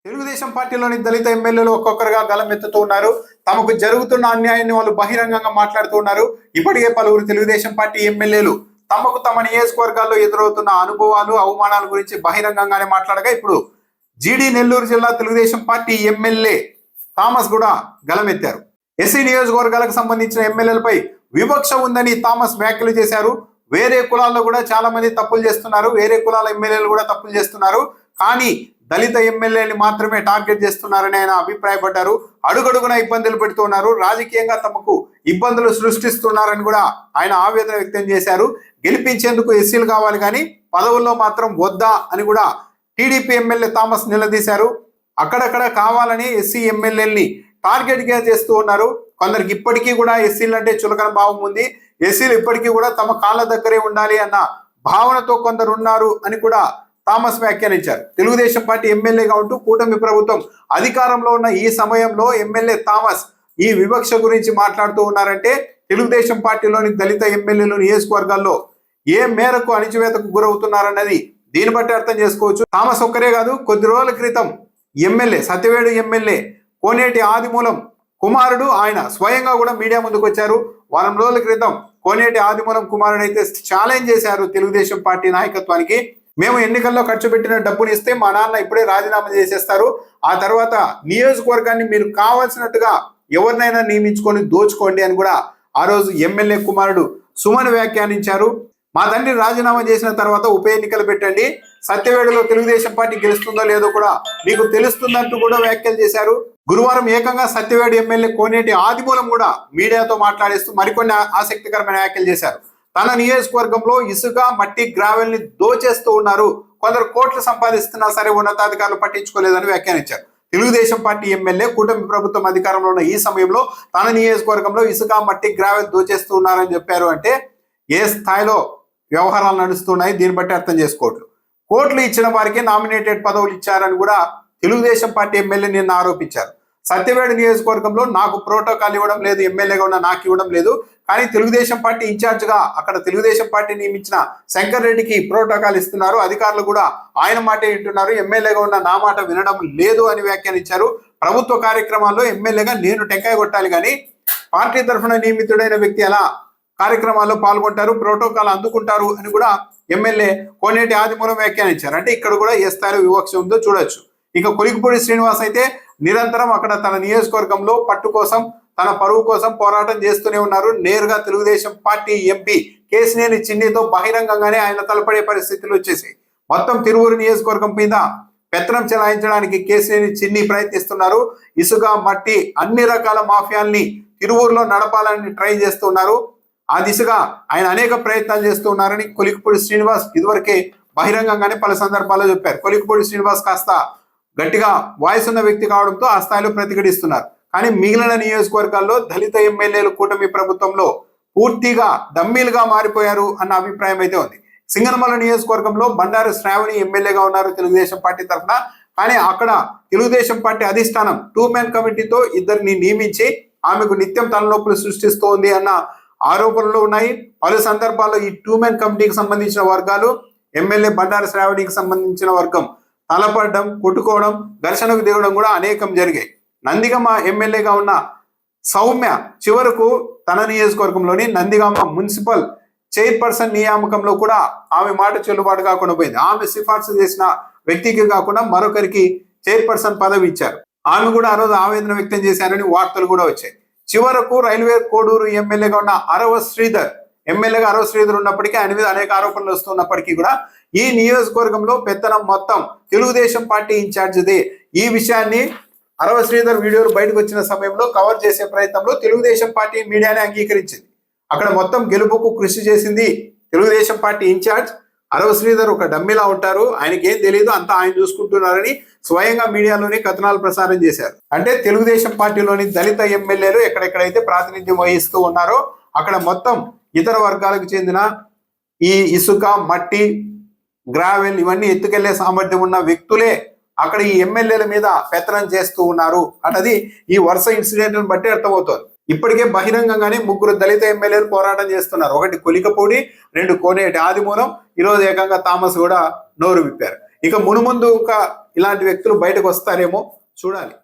తెలుగుదేశం పార్టీలోని దళిత ఎమ్మెల్యేలు ఒక్కొక్కరుగా గలమెత్తుతూ ఉన్నారు. తమకు జరుగుతున్న అన్యాయాన్ని వాళ్ళు బహిరంగంగా మాట్లాడుతూ ఉన్నారు. ఇప్పటికే పలువురు తెలుగుదేశం పార్టీ ఎమ్మెల్యేలు తమకు తమ నియోజకవర్గాల్లో ఎదురవుతున్న అనుభవాలు అవమానాల గురించి బహిరంగంగానే మాట్లాడగా ఇప్పుడు జీడి నెల్లూరు జిల్లా తెలుగుదేశం పార్టీ ఎమ్మెల్యే థామస్ కూడా గలమెత్తారు. ఎస్సీ నియోజకవర్గాలకు సంబంధించిన ఎమ్మెల్యేలపై వివక్ష ఉందని థామస్ వ్యాఖ్యలు చేశారు. వేరే కులాల్లో కూడా చాలా మంది తప్పులు చేస్తున్నారు, వేరే కులాల ఎమ్మెల్యేలు కూడా తప్పులు చేస్తున్నారు, కానీ దళిత ఎమ్మెల్యేని మాత్రమే టార్గెట్ చేస్తున్నారని ఆయన అభిప్రాయపడ్డారు. అడుగడుగున ఇబ్బందులు పెడుతున్నారు, రాజకీయంగా తమకు ఇబ్బందులు సృష్టిస్తున్నారని కూడా ఆయన ఆవేదన వ్యక్తం చేశారు. గెలిపించేందుకు ఎస్సీలు కావాలి కానీ పదవుల్లో మాత్రం వద్దా అని కూడా టీడీపీ ఎమ్మెల్యే థామస్ నిలదీశారు. అక్కడక్కడ కావాలని ఎస్సీ ఎమ్మెల్యేలని టార్గెట్ గా చేస్తూ ఉన్నారు. కొందరికి ఇప్పటికీ కూడా ఎస్సీలు అంటే చులకన భావం ఉంది, ఎస్సీలు ఇప్పటికీ కూడా తమ కాళ్ళ దగ్గరే ఉండాలి అన్న భావనతో కొందరు ఉన్నారు అని కూడా థామస్ వ్యాఖ్యానించారు. తెలుగుదేశం పార్టీ ఎమ్మెల్యేగా ఉంటూ కూటమి ప్రభుత్వం అధికారంలో ఉన్న ఈ సమయంలో ఎమ్మెల్యే థామస్ ఈ వివక్ష గురించి మాట్లాడుతూ ఉన్నారంటే తెలుగుదేశం పార్టీలోని దళిత ఎమ్మెల్యేలు నియోజకవర్గాల్లో ఏ మేరకు అణిచివేతకు గురవుతున్నారన్నది దీన్ని బట్టి అర్థం చేసుకోవచ్చు. థామస్ ఒక్కరే కాదు, కొద్ది రోజుల క్రితం ఎమ్మెల్యే సత్యవేడు ఎమ్మెల్యే కోనేటి ఆదిమూలం కుమారుడు ఆయన స్వయంగా కూడా మీడియా ముందుకు వచ్చారు. వారం రోజుల క్రితం కోనేటి ఆదిమూలం కుమారుడు అయితే ఛాలెంజ్ చేశారు తెలుగుదేశం పార్టీ నాయకత్వానికి. మేము ఎన్నికల్లో ఖర్చు పెట్టిన డబ్బుని ఇస్తే మా నాన్న ఇప్పుడే రాజీనామా చేసేస్తారు, ఆ తర్వాత నియోజకవర్గాన్ని మీరు కావాల్సినట్టుగా ఎవరినైనా నియమించుకొని దోచుకోండి అని కూడా ఆ రోజు ఎమ్మెల్యే కుమారుడు సుమన్ వ్యాఖ్యానించారు. మా తండ్రి రాజీనామా చేసిన తర్వాత ఉప ఎన్నికలు పెట్టండి, సత్యవేడులో తెలుగుదేశం పార్టీ గెలుస్తుందో లేదో కూడా మీకు తెలుస్తుందంటూ కూడా వ్యాఖ్యలు చేశారు. గురువారం ఏకంగా సత్యవేడు ఎమ్మెల్యే కోనేటి ఆదిమూలం కూడా మీడియాతో మాట్లాడేస్తూ మరికొన్ని ఆసక్తికరమైన వ్యాఖ్యలు చేశారు. తన నియోజకవర్గంలో ఇసుక మట్టి గ్రావెల్ ని దోచేస్తూ ఉన్నారు, కొందరు కోట్లు సంపాదిస్తున్నా సరే ఉన్నతాధికారులు పట్టించుకోలేదని వ్యాఖ్యానించారు. తెలుగుదేశం పార్టీ ఎమ్మెల్యే కూటమి ప్రభుత్వం అధికారంలో ఉన్న ఈ సమయంలో తన నియోజకవర్గంలో ఇసుక మట్టి గ్రావెల్ దోచేస్తూ ఉన్నారని చెప్పారు అంటే ఏ స్థాయిలో వ్యవహారాలు నడుస్తున్నాయి దీన్ని బట్టి అర్థం చేసుకోవట్లు. కోట్లు ఇచ్చిన వారికి నామినేటెడ్ పదవులు ఇచ్చారని కూడా తెలుగుదేశం పార్టీ ఎమ్మెల్యే నిన్న ఆరోపించారు. సత్యవేడు నియోజకవర్గంలో నాకు ప్రోటోకాల్ ఇవ్వడం లేదు, ఎమ్మెల్యేగా ఉన్న నాకు ఇవ్వడం లేదు, కానీ తెలుగుదేశం పార్టీ ఇన్ఛార్జ్గా అక్కడ తెలుగుదేశం పార్టీ నియమించిన శంకర్ రెడ్డికి ప్రోటోకాల్ ఇస్తున్నారు, అధికారులు కూడా ఆయన మాటే వింటున్నారు, ఎమ్మెల్యేగా ఉన్న నా మాట వినడం లేదు అని వ్యాఖ్యానించారు. ప్రభుత్వ కార్యక్రమాల్లో ఎమ్మెల్యేగా నేను టెంకాయ కొట్టాలి కానీ పార్టీ తరఫున నియమితుడైన వ్యక్తి అలా కార్యక్రమాల్లో పాల్గొంటారు, ప్రోటోకాల్ అందుకుంటారు అని కూడా ఎమ్మెల్యే కోనేటి ఆదిమూలం వ్యాఖ్యానించారు. అంటే ఇక్కడ కూడా ఏ స్థాయిలో వివక్ష ఉందో చూడొచ్చు. ఇక కొలికిపూడి శ్రీనివాస్ అయితే నిరంతరం అక్కడ తన నియోజకవర్గంలో పట్టు కోసం తన పరువు కోసం పోరాటం చేస్తూనే ఉన్నారు. నేరుగా తెలుగుదేశం పార్టీ ఎంపీ కేసినేని చిన్నితో బహిరంగంగానే ఆయన తలపడే పరిస్థితులు వచ్చేసాయి. మొత్తం తిరువూరు నియోజకవర్గం మీద పెత్తనం చెలాయించడానికి కేసినేని చిన్ని ప్రయత్నిస్తున్నారు. ఇసుక మట్టి అన్ని రకాల మాఫియాల్ని తిరువూరులో నడపాలని ట్రై చేస్తున్నారు. ఆ దిశగా ఆయన అనేక ప్రయత్నాలు చేస్తూ ఉన్నారని కొలికిపూడి శ్రీనివాస్ ఇదివరకే బహిరంగంగానే పలు సందర్భాల్లో చెప్పారు. కొలికిపూడి శ్రీనివాస్ కాస్త గట్టిగా వాయిస్ ఉన్న వ్యక్తి కావడంతో ఆ స్థాయిలో ప్రతిఘటిస్తున్నారు. కానీ మిగిలిన నియోజకవర్గాల్లో దళిత ఎమ్మెల్యేలు కూటమి ప్రభుత్వంలో పూర్తిగా డమ్మీలుగా మారిపోయారు అన్న అభిప్రాయం అయితే ఉంది. సింగనమల నియోజకవర్గంలో బండారు శ్రావణి ఎమ్మెల్యేగా ఉన్నారు తెలుగుదేశం పార్టీ తరఫున, కానీ అక్కడ తెలుగుదేశం పార్టీ అధిష్టానం 2 man కమిటీతో ఇద్దరిని నియమించి ఆమెకు నిత్యం తలనొప్పులు సృష్టిస్తోంది అన్న ఆరోపణలు ఉన్నాయి. పలు సందర్భాల్లో ఈ 2 man కమిటీకి సంబంధించిన వర్గాలు ఎమ్మెల్యే బండారు శ్రావణికి సంబంధించిన వర్గం తలపడడం, కొట్టుకోవడం, ఘర్షణకు దిగడం కూడా అనేకం జరిగాయి. నందిగామ ఎమ్మెల్యేగా ఉన్న సౌమ్య చివరకు తన నియోజకవర్గంలోని నందిగామ మున్సిపల్ చైర్పర్సన్ నియామకంలో కూడా ఆమె మాట చెల్లుబాటు కాకుండా పోయింది. ఆమె సిఫార్సు చేసిన వ్యక్తికి కాకుండా మరొకరికి చైర్పర్సన్ పదవి ఇచ్చారు. ఆమె కూడా ఆ రోజు ఆవేదన వ్యక్తం చేశారని వార్తలు కూడా వచ్చాయి. చివరకు రైల్వే కోడూరు ఎమ్మెల్యేగా ఉన్న అరవ శ్రీధర్ ఎమ్మెల్యేగా అరవ శ్రీధర్ ఉన్నప్పటికీ ఆయన మీద అనేక ఆరోపణలు వస్తున్నప్పటికీ కూడా ఈ నియోజకవర్గంలో పెత్తనం మొత్తం తెలుగుదేశం పార్టీ ఇన్ఛార్జిదే. ఈ విషయాన్ని అరవ శ్రీధర్ వీడియోలు బయటకు వచ్చిన సమయంలో కవర్ చేసే ప్రయత్నంలో తెలుగుదేశం పార్టీ మీడియానే అంగీకరించింది. అక్కడ మొత్తం గెలుపుకు కృషి చేసింది తెలుగుదేశం పార్టీ ఇన్ఛార్జ్ అరవ శ్రీధర్. ఒక డమ్మిలా ఉంటారు, ఆయనకి ఏం తెలియదు, అంతా ఆయన చూసుకుంటున్నారని స్వయంగా మీడియాలోనే కథనాలు ప్రసారం చేశారు. అంటే తెలుగుదేశం పార్టీలోని దళిత ఎమ్మెల్యేలు ఎక్కడెక్కడైతే ప్రాతినిధ్యం వహిస్తూ ఉన్నారో అక్కడ మొత్తం ఇతర వర్గాలకు చెందిన ఈ ఇసుక మట్టి గ్రావెల్ ఇవన్నీ ఎత్తుకెళ్లే సామర్థ్యం ఉన్న వ్యక్తులే అక్కడ ఈ ఎమ్మెల్యేల మీద పెత్తనం చేస్తూ ఉన్నారు అన్నది ఈ వరుస ఇన్సిడెంట్లను బట్టి అర్థమవుతోంది. ఇప్పటికే బహిరంగంగానే 3 దళిత ఎమ్మెల్యేలు పోరాటం చేస్తున్నారు. 1 కొలికపూడి, 2 కోనేటి ఆదిమూలం, ఈరోజు ఏకంగా థామస్ కూడా నోరు విప్పారు. ఇక మునుముందు ఒక ఇలాంటి వ్యక్తులు బయటకు వస్తారేమో చూడాలి.